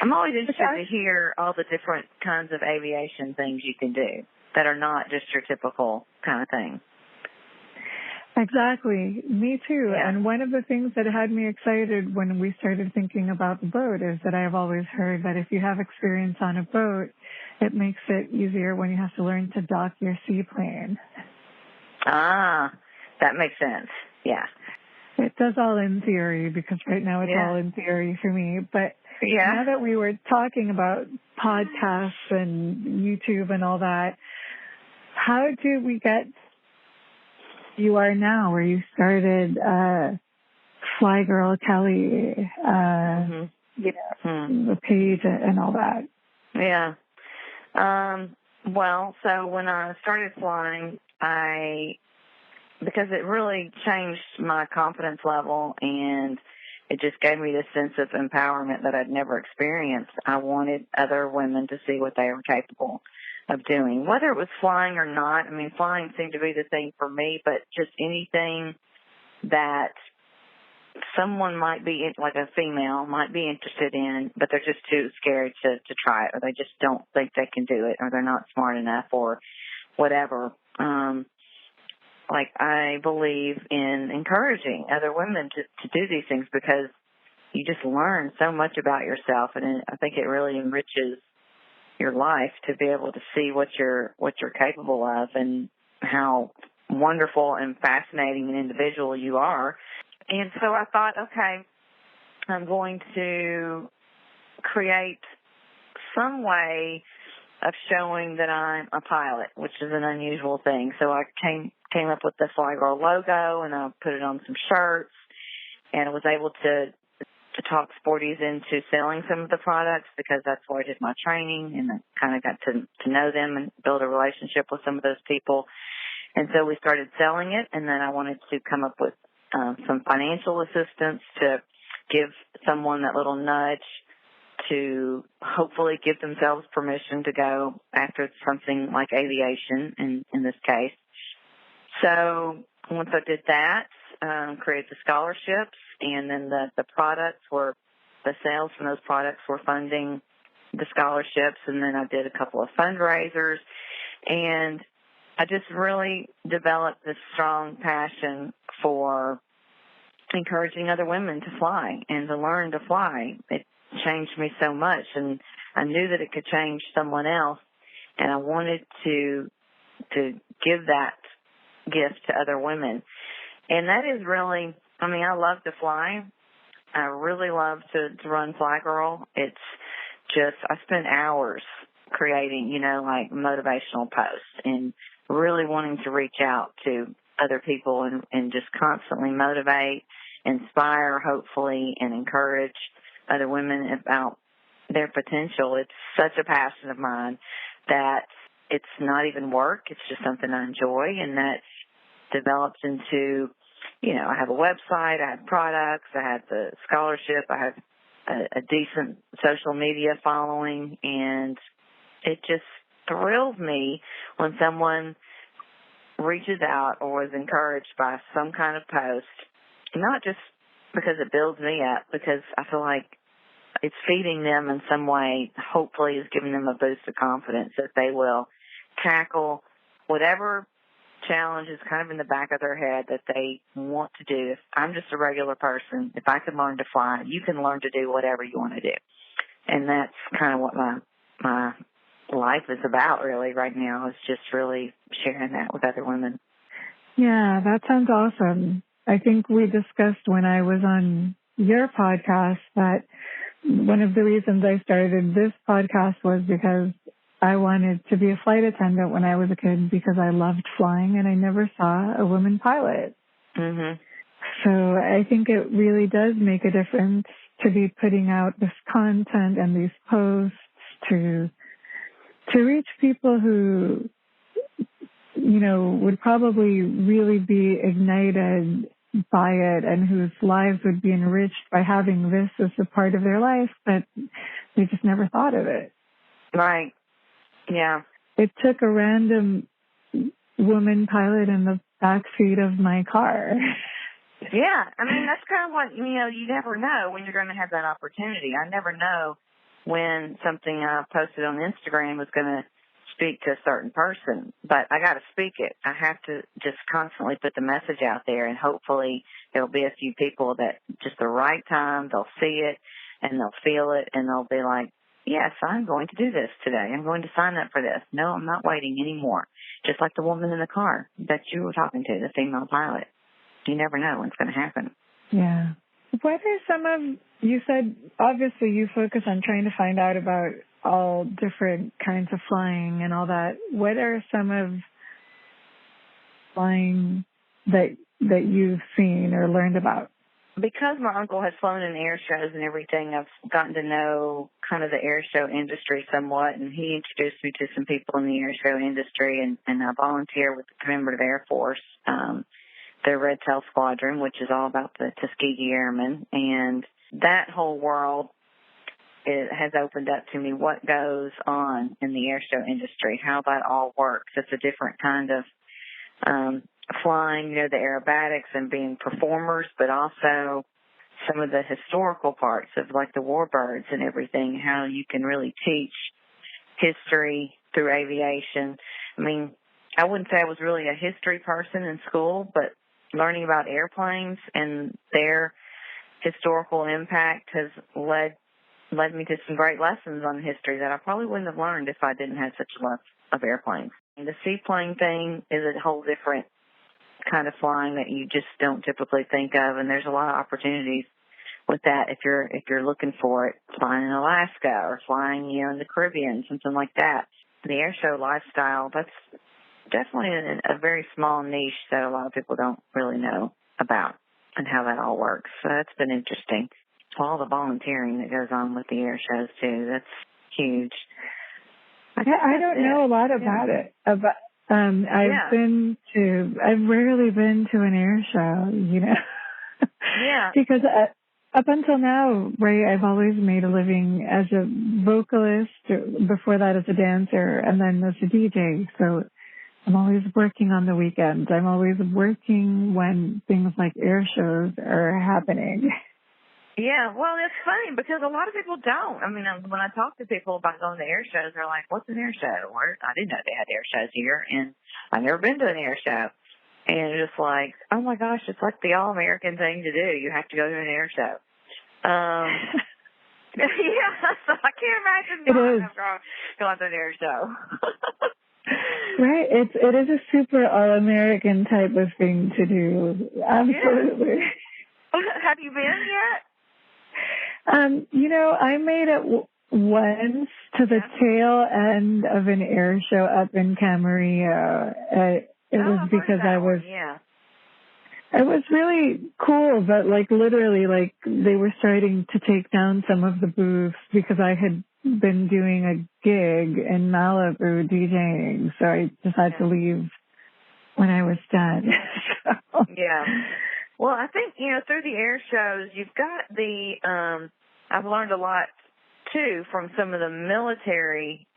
I'm always interested to hear all the different kinds of aviation things you can do that are not just your typical kind of thing. Exactly. Me too. Yeah. And one of the things that had me excited when we started thinking about the boat is that I've always heard that if you have experience on a boat, it makes it easier when you have to learn to dock your seaplane. Ah, that makes sense. Yeah. It does all in theory, because right now it's all in theory for me. But now that we were talking about podcasts and YouTube and all that, how did we get you are now, where you started Fly Girl Kelley, the page and all that? Yeah. Well, so when I started flying, because it really changed my confidence level and it just gave me this sense of empowerment that I'd never experienced. I wanted other women to see what they were capable of doing, whether it was flying or not. I mean, flying seemed to be the thing for me, but just anything that someone might be, like a female, might be interested in, but they're just too scared to try it, or they just don't think they can do it, or they're not smart enough, or whatever. Like, I believe in encouraging other women to do these things, because you just learn so much about yourself, and I think it really enriches your life to be able to see what you're capable of and how wonderful and fascinating an individual you are. And so I thought, okay, I'm going to create some way of showing that I'm a pilot, which is an unusual thing. So I came up with the Fly Girl logo, and I put it on some shirts, and I was able to talk sporties into selling some of the products, because that's where I did my training, and I kind of got to know them and build a relationship with some of those people. And so we started selling it, and then I wanted to come up with some financial assistance to give someone that little nudge to hopefully give themselves permission to go after something like aviation in this case. So once I did that, created the scholarships, and then the products were, the sales from those products were funding the scholarships, and then I did a couple of fundraisers, and I just really developed this strong passion for encouraging other women to fly and to learn to fly. It changed me so much, and I knew that it could change someone else, and I wanted to give that gift to other women. And that is really, I mean, I love to fly. I really love to run Fly Girl. It's just, I spend hours creating, like motivational posts and really wanting to reach out to other people and just constantly motivate, inspire, hopefully, and encourage other women about their potential. It's such a passion of mine that it's not even work. It's just something I enjoy, and that develops into, I have a website, I have products, I have the scholarship, I have a decent social media following, and it just thrills me when someone reaches out or is encouraged by some kind of post, not just because it builds me up, because I feel like it's feeding them in some way, hopefully is giving them a boost of confidence that they will tackle whatever challenge is kind of in the back of their head that they want to do. If I'm just a regular person, if I can learn to fly, you can learn to do whatever you want to do. And that's kind of what my life is about really right now, is just really sharing that with other women. Yeah, that sounds awesome. I think we discussed when I was on your podcast that one of the reasons I started this podcast was because I wanted to be a flight attendant when I was a kid, because I loved flying and I never saw a woman pilot. Mm-hmm. So I think it really does make a difference to be putting out this content and these posts to reach people who, would probably really be ignited by it and whose lives would be enriched by having this as a part of their life, but they just never thought of it. Right. Yeah. It took a random woman pilot in the backseat of my car. Yeah. I mean, that's kind of what, you never know when you're going to have that opportunity. I never know when something I posted on Instagram was going to speak to a certain person, but I got to speak it. I have to just constantly put the message out there, and hopefully there'll be a few people that just the right time, they'll see it and they'll feel it and they'll be like, yes, I'm going to do this today. I'm going to sign up for this. No, I'm not waiting anymore. Just like the woman in the car that you were talking to, the female pilot. You never know what's going to happen. Yeah. What are some of, you said, obviously you focus on trying to find out about all different kinds of flying and all that. What are some of flying that you've seen or learned about? Because my uncle has flown in air shows and everything, I've gotten to know kind of the air show industry somewhat, and he introduced me to some people in the air show industry, and I volunteer with the Commemorative Air Force, the Red Tail Squadron, which is all about the Tuskegee Airmen, and that whole world has opened up to me what goes on in the air show industry, how that all works. It's a different kind of flying, the aerobatics and being performers, but also some of the historical parts of like the warbirds and everything, how you can really teach history through aviation. I mean, I wouldn't say I was really a history person in school, but learning about airplanes and their historical impact has led me to some great lessons on history that I probably wouldn't have learned if I didn't have such a love of airplanes. And the seaplane thing is a whole different kind of flying that you just don't typically think of, and there's a lot of opportunities with that if you're looking for it, flying in Alaska or flying, in the Caribbean, something like that. The air show lifestyle, that's definitely a very small niche that a lot of people don't really know about and how that all works. So that's been interesting. All the volunteering that goes on with the air shows too, that's huge. I don't know a lot about it. I've rarely been to an air show, Yeah. Because up until now, right, I've always made a living as a vocalist, before that as a dancer, and then as a DJ. So I'm always working on the weekends. I'm always working when things like air shows are happening. Yeah, well, it's funny because a lot of people don't. I mean, when I talk to people about going to air shows, they're like, what's an air show? Or, I didn't know they had air shows here, and I've never been to an air show. And it's just like, oh, my gosh, it's like the all-American thing to do. You have to go to an air show. Yeah, so I can't imagine going to an air show. Right, it is a super all-American type of thing to do. Absolutely. Yeah. Have you been yet? I made it once to the tail end of an air show up in Camarillo. It was because it was really cool, but literally, they were starting to take down some of the booths because I had been doing a gig in Malibu DJing, so I just had to leave when I was done. So. Yeah. Well, I think, through the air shows, you've got I've learned a lot, too, from some of the military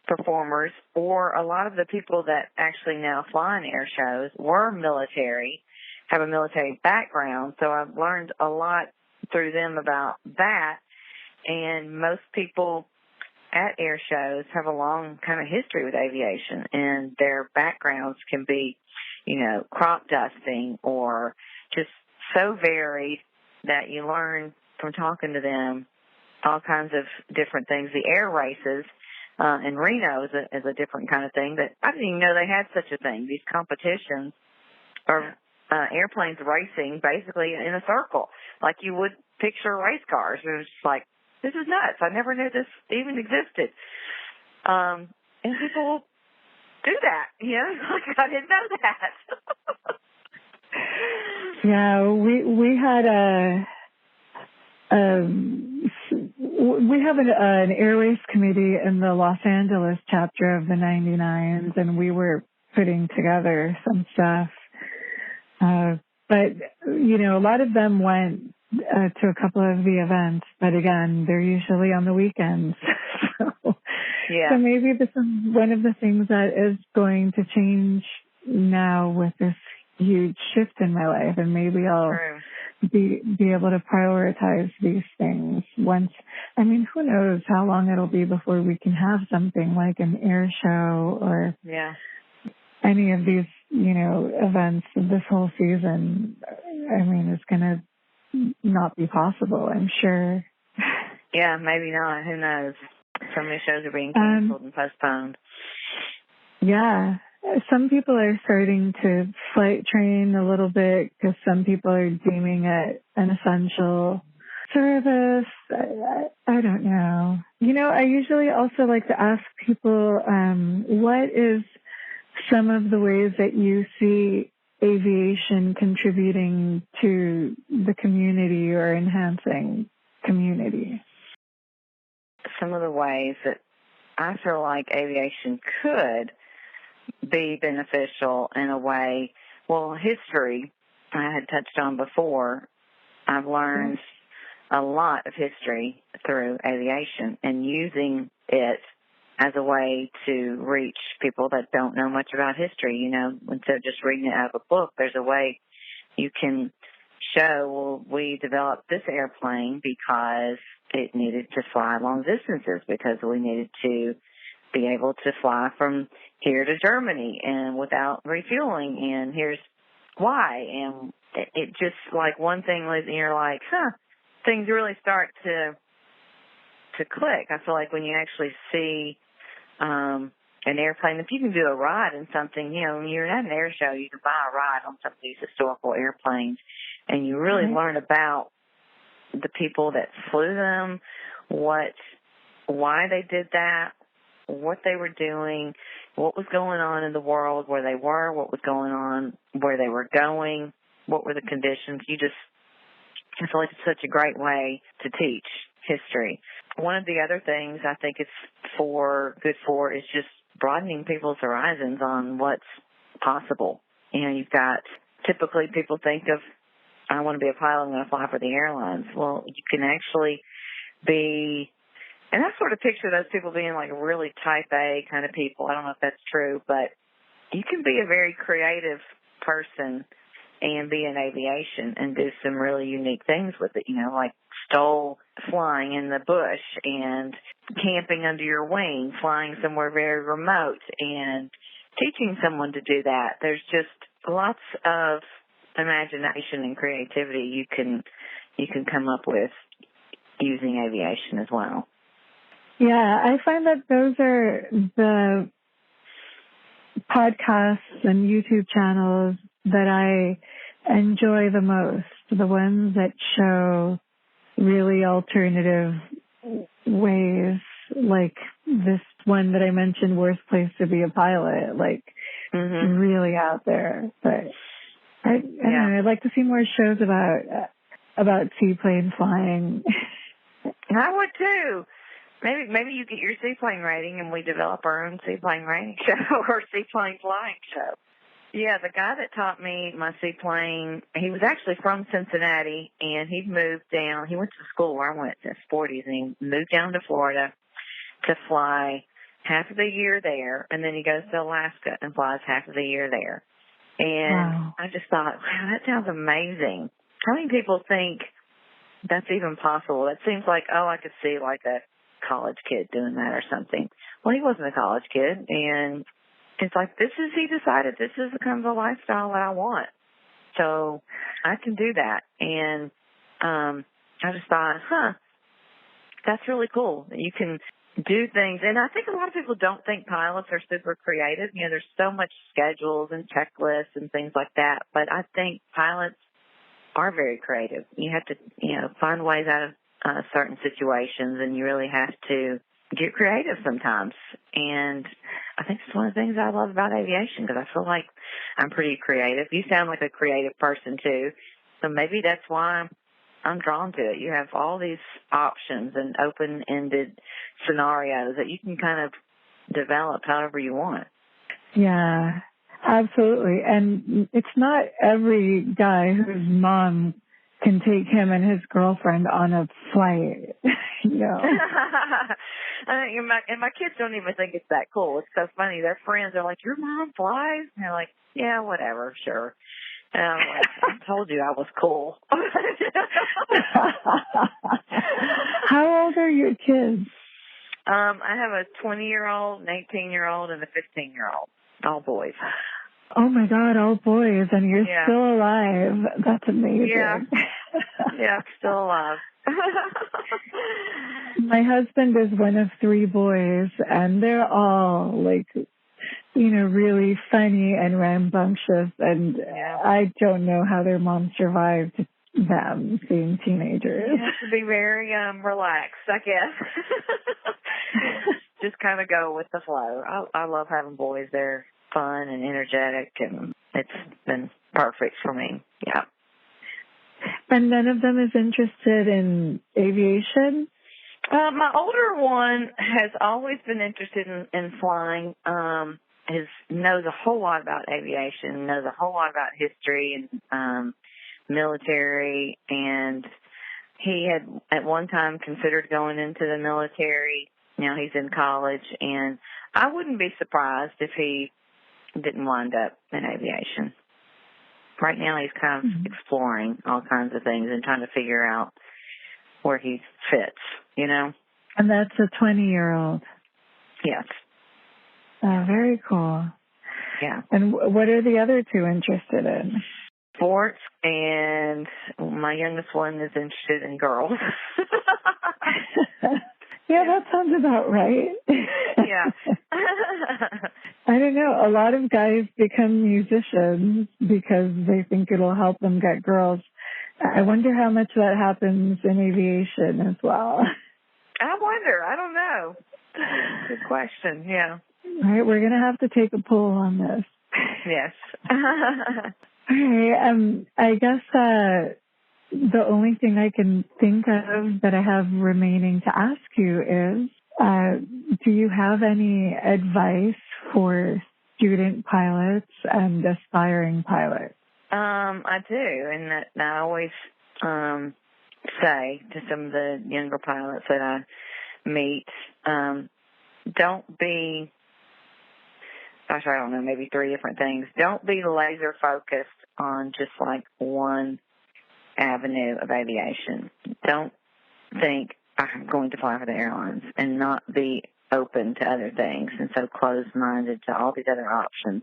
performers, or a lot of the people that actually now fly in air shows were military, have a military background. So I've learned a lot through them about that. And most people at air shows have a long kind of history with aviation, and their backgrounds can be, crop dusting or just so varied that you learn from talking to them all kinds of different things. The air races in Reno is a different kind of thing that I didn't even know they had such a thing. These competitions are airplanes racing basically in a circle, like you would picture race cars. It was just like, this is nuts. I never knew this even existed. And people do that, like I didn't know that. Yeah, we had we have an air race committee in the Los Angeles chapter of the 99s, and we were putting together some stuff. But a lot of them went to a couple of the events, but again, they're usually on the weekends. So maybe this is one of the things that is going to change now with this huge shift in my life, and maybe I'll be able to prioritize these things once. I mean, who knows how long it'll be before we can have something like an air show or any of these, events this whole season. I mean, it's going to not be possible, I'm sure. Yeah, maybe not. Who knows? So many shows are being canceled and postponed. Yeah. Some people are starting to flight train a little bit because some people are deeming it an essential service. I don't know. I usually also like to ask people, what is some of the ways that you see aviation contributing to the community or enhancing community? Some of the ways that I feel like aviation could be beneficial in a way, well, history I had touched on before. I've learned a lot of history through aviation and using it as a way to reach people that don't know much about history. Instead of just reading it out of a book, there's a way you can show, well, we developed this airplane because it needed to fly long distances, because we needed to be able to fly from here to Germany and without refueling, and here's why. And it just, like, one thing was, and you're like, things really start to click. I feel like when you actually see an airplane, if you can do a ride in something, when you're at an air show, you can buy a ride on some of these historical airplanes, and you really learn about the people that flew them, why they did that, what they were doing, what was going on in the world, where they were, what was going on, where they were going, what were the conditions. I feel like it's such a great way to teach history. One of the other things I think it's good for is just broadening people's horizons on what's possible. You've got, typically people think of, I want to be a pilot, I'm going to fly for the airlines. Well, you can actually be, and I sort of picture those people being like really type A kind of people. I don't know if that's true, but you can be a very creative person and be in aviation and do some really unique things with it, like stole flying in the bush and camping under your wing, flying somewhere very remote and teaching someone to do that. There's just lots of imagination and creativity you can come up with using aviation as well. Yeah, I find that those are the podcasts and YouTube channels that I enjoy the most, the ones that show really alternative ways, like this one that I mentioned, Worst Place to Be a Pilot, like really out there. But I don't know, I'd like to see more shows about seaplane flying. I would too. Maybe you get your seaplane rating and we develop our own seaplane rating show or seaplane flying show. Yeah, the guy that taught me my seaplane, he was actually from Cincinnati, and he'd moved down. He went to school where I went to Sporties, and he moved down to Florida to fly half of the year there, and then he goes to Alaska and flies half of the year there. And I just thought, wow, that sounds amazing. How many people think that's even possible? That seems like, I could see like a college kid doing that or something. Well, he wasn't a college kid, and it's like, he decided this is the kind of a lifestyle that I want. So I can do that. And I just thought, that's really cool. You can do things. And I think a lot of people don't think pilots are super creative. There's so much schedules and checklists and things like that. But I think pilots are very creative. You have to, find ways out of certain situations, and you really have to get creative sometimes. And I think it's one of the things I love about aviation, because I feel like I'm pretty creative. You sound like a creative person too, so maybe that's why I'm drawn to it. You have all these options and open-ended scenarios that you can kind of develop however you want. Yeah, absolutely. And it's not every guy whose mom can take him and his girlfriend on a flight. And my kids don't even think it's that cool. It's so funny. Their friends are like, your mom flies? And they're like, yeah, whatever, sure. I told you I was cool. How old are your kids? I have a 20-year-old, an 18-year-old, and a 15-year-old. All boys. Oh my God, all boys, and you're still alive. That's amazing. Yeah. Yeah, still alive. My husband is one of 3 boys, and they're all really funny and rambunctious, and I don't know how their mom survived them being teenagers. You have to be very relaxed, I guess. Just kind of go with the flow. I love having boys. They're fun and energetic, and it's been perfect for me. Yeah. And none of them is interested in aviation? My older one has always been interested in flying. Knows a whole lot about aviation, knows a whole lot about history and military, and he had at one time considered going into the military. Now he's in college, and I wouldn't be surprised if he didn't wind up in aviation. Right now he's kind of exploring all kinds of things and trying to figure out where he fits, And that's a 20-year-old. Yes. Very cool. Yeah. And what are the other 2 interested in? Sports, and my youngest one is interested in girls. Yeah, that sounds about right. Yeah. I don't know. A lot of guys become musicians because they think it'll help them get girls. I wonder how much that happens in aviation as well. I wonder. I don't know. Good question. Yeah. All right, we're going to have to take a poll on this. Yes. All right. I guess the only thing I can think of that I have remaining to ask you is, do you have any advice for student pilots and aspiring pilots? I do, and that I always say to some of the younger pilots that I meet, don't be, I don't know, maybe 3 different things. Don't be laser focused on just like one avenue of aviation. Don't think I'm going to fly for the airlines and not be open to other things and so closed-minded to all these other options.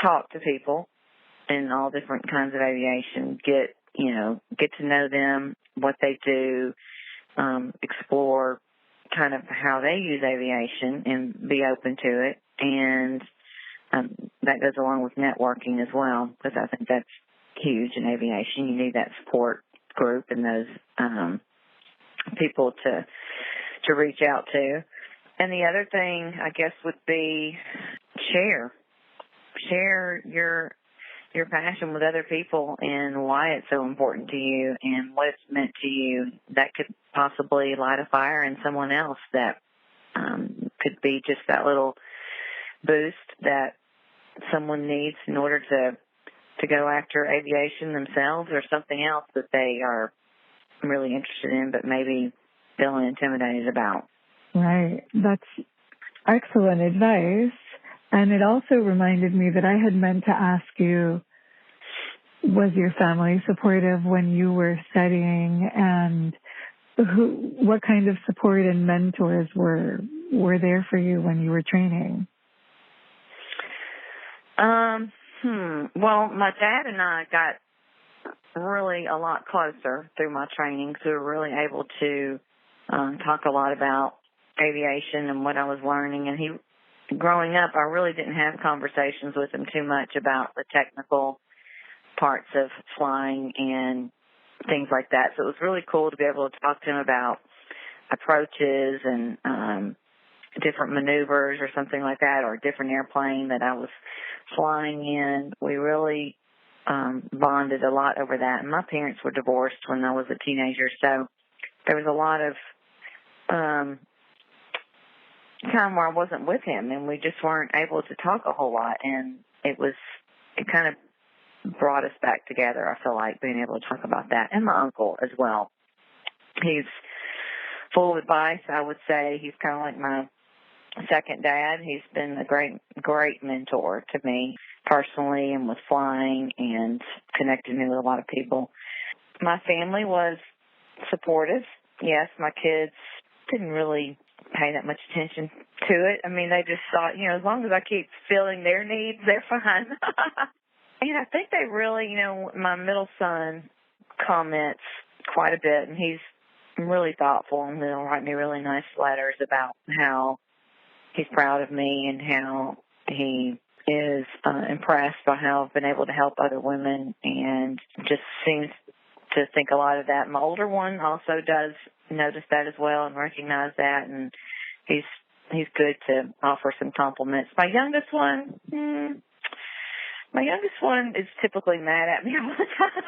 Talk to people in all different kinds of aviation. Get to know them, what they do, explore kind of how they use aviation and be open to it. And that goes along with networking as well, because I think that's huge in aviation. You need that support group and those people to reach out to. And the other thing, I guess, would be share your passion with other people and why it's so important to you and what it's meant to you. That could possibly light a fire in someone else. That could be just that little boost that someone needs in order to go after aviation themselves, or something else that they are really interested in but maybe feeling intimidated about. Right. That's excellent advice. And it also reminded me that I had meant to ask you, was your family supportive when you were studying, and what kind of support and mentors were there for you when you were training? Well, my dad and I got really a lot closer through my training, so we were really able to talk a lot about aviation and what I was learning. And growing up, I really didn't have conversations with him too much about the technical parts of flying and things like that. So it was really cool to be able to talk to him about approaches and different maneuvers or something like that, or a different airplane that I was flying in. We really bonded a lot over that. And my parents were divorced when I was a teenager, so there was a lot of time where I wasn't with him, and we just weren't able to talk a whole lot. And it kind of brought us back together, I feel like, being able to talk about that. And my uncle as well. He's full of advice, I would say. He's kind of like my second dad. He's been a great mentor to me. personally and with flying, and connected me with a lot of people. My family was supportive. Yes, my kids didn't really pay that much attention to it. I mean, they just thought, as long as I keep filling their needs, they're fine. And I think they really, my middle son comments quite a bit, and he's really thoughtful, and he'll write me really nice letters about how he's proud of me and how he is impressed by how I've been able to help other women, and just seems to think a lot of that. My older one also does notice that as well and recognize that, and he's good to offer some compliments. My youngest one is typically mad at me all the time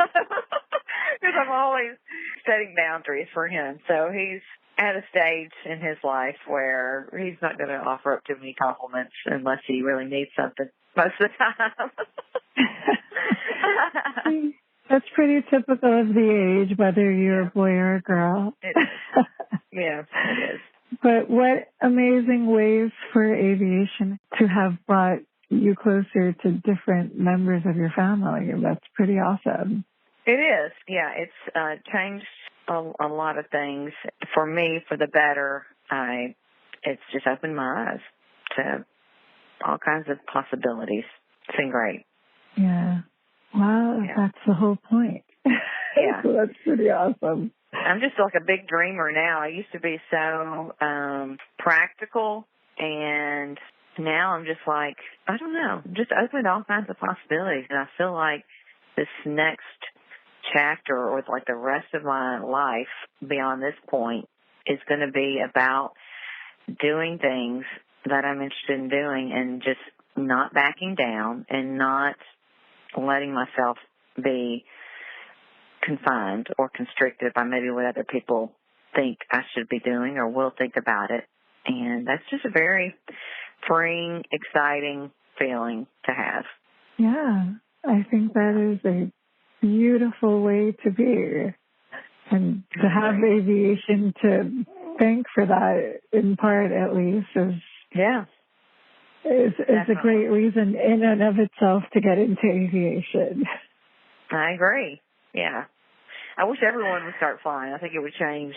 because I'm always setting boundaries for him. So he's at a stage in his life where he's not going to offer up too many compliments unless he really needs something most of the time. That's pretty typical of the age, whether you're a boy or a girl. It is. Yeah, it is. But what amazing ways for aviation to have brought you closer to different members of your family. That's pretty awesome. It is. Yeah, it's changed a lot of things. For me, for the better. It's just opened my eyes to all kinds of possibilities. It's been great. Yeah. Well, yeah. That's the whole point. Yeah. So that's pretty awesome. I'm just like a big dreamer now. I used to be so practical, and now I'm just like, I don't know, just open to all kinds of possibilities. And I feel like this next chapter, or like the rest of my life beyond this point, is going to be about doing things that I'm interested in doing and just not backing down and not letting myself be confined or constricted by maybe what other people think I should be doing or will think about it. And that's just a very freeing, exciting feeling to have. Yeah, I think that is a beautiful way to be. And to have aviation to thank for that, in part at least, is a great reason in and of itself to get into aviation. I agree. Yeah. I wish everyone would start flying. I think it would change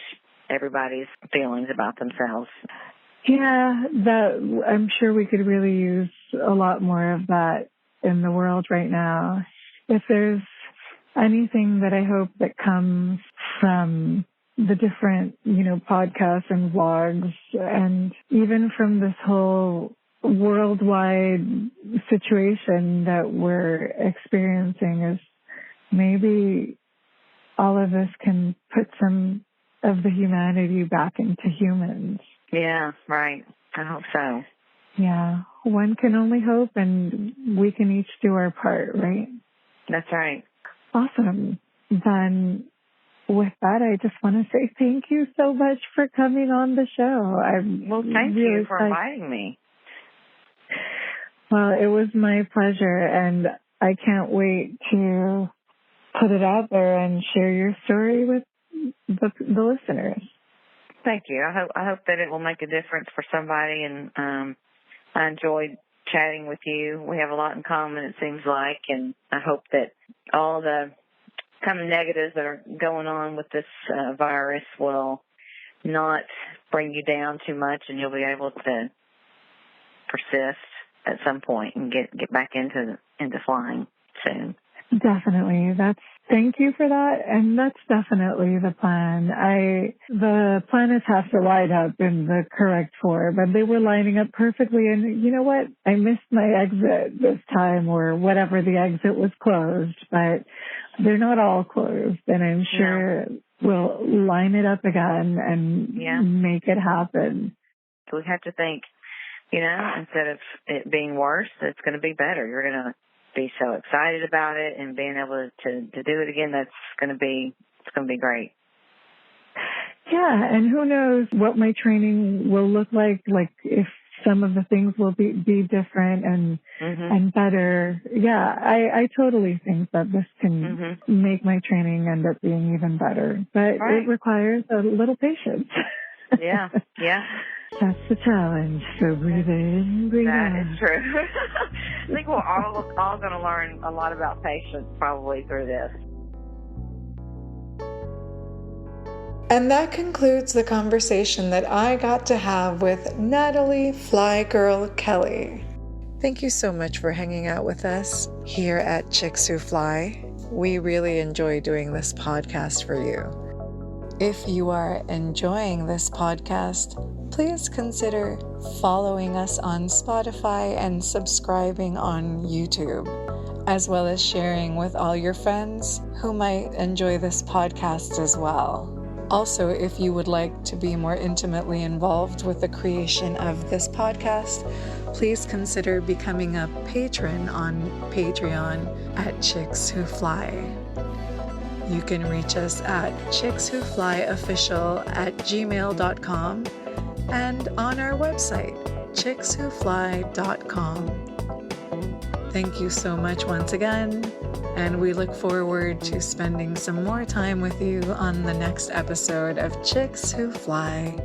everybody's feelings about themselves. Yeah, I'm sure we could really use a lot more of that in the world right now. If there's anything that I hope that comes from the different, podcasts and vlogs, and even from this whole worldwide situation that we're experiencing, is maybe all of us can put some of the humanity back into humans. Yeah, right. I hope so. Yeah. One can only hope, and we can each do our part, right? That's right. Awesome. Then with that, I just want to say thank you so much for coming on the show. Thank you for inviting me. Well, it was my pleasure, and I can't wait to put it out there and share your story with the listeners. Thank you. I hope that it will make a difference for somebody, and I enjoyed chatting with you. We have a lot in common, it seems like, and I hope that all the kind of negatives that are going on with this virus will not bring you down too much, and you'll be able to persist at some point and get back into flying soon. Definitely. Thank you for that. And that's definitely the plan. The planets have to line up in the correct form, and they were lining up perfectly. And you know what? I missed my exit this time, or whatever, the exit was closed, but they're not all closed. And I'm sure we'll line it up again and make it happen. So we have to think, instead of it being worse, it's going to be better. You're going to be so excited about it, and being able to do it again, it's going to be great. Yeah, and who knows what my training will look like if some of the things will be different and better. Yeah, I totally think that this can make my training end up being even better, but it requires a little patience. Yeah. That's the challenge. So breathe in, breathe out. That is true. think we're all going to learn a lot about patience probably through this. And that concludes the conversation that I got to have with Natalie Fly Girl Kelley. Thank you so much for hanging out with us here at Chicks Who Fly. We really enjoy doing this podcast for you. If you are enjoying this podcast, please consider following us on Spotify and subscribing on YouTube, as well as sharing with all your friends who might enjoy this podcast as well. Also, if you would like to be more intimately involved with the creation of this podcast, please consider becoming a patron on Patreon at Chicks Who Fly. You can reach us at chickswhoflyofficial@gmail.com and on our website, chickswhofly.com. Thank you so much once again, and we look forward to spending some more time with you on the next episode of Chicks Who Fly.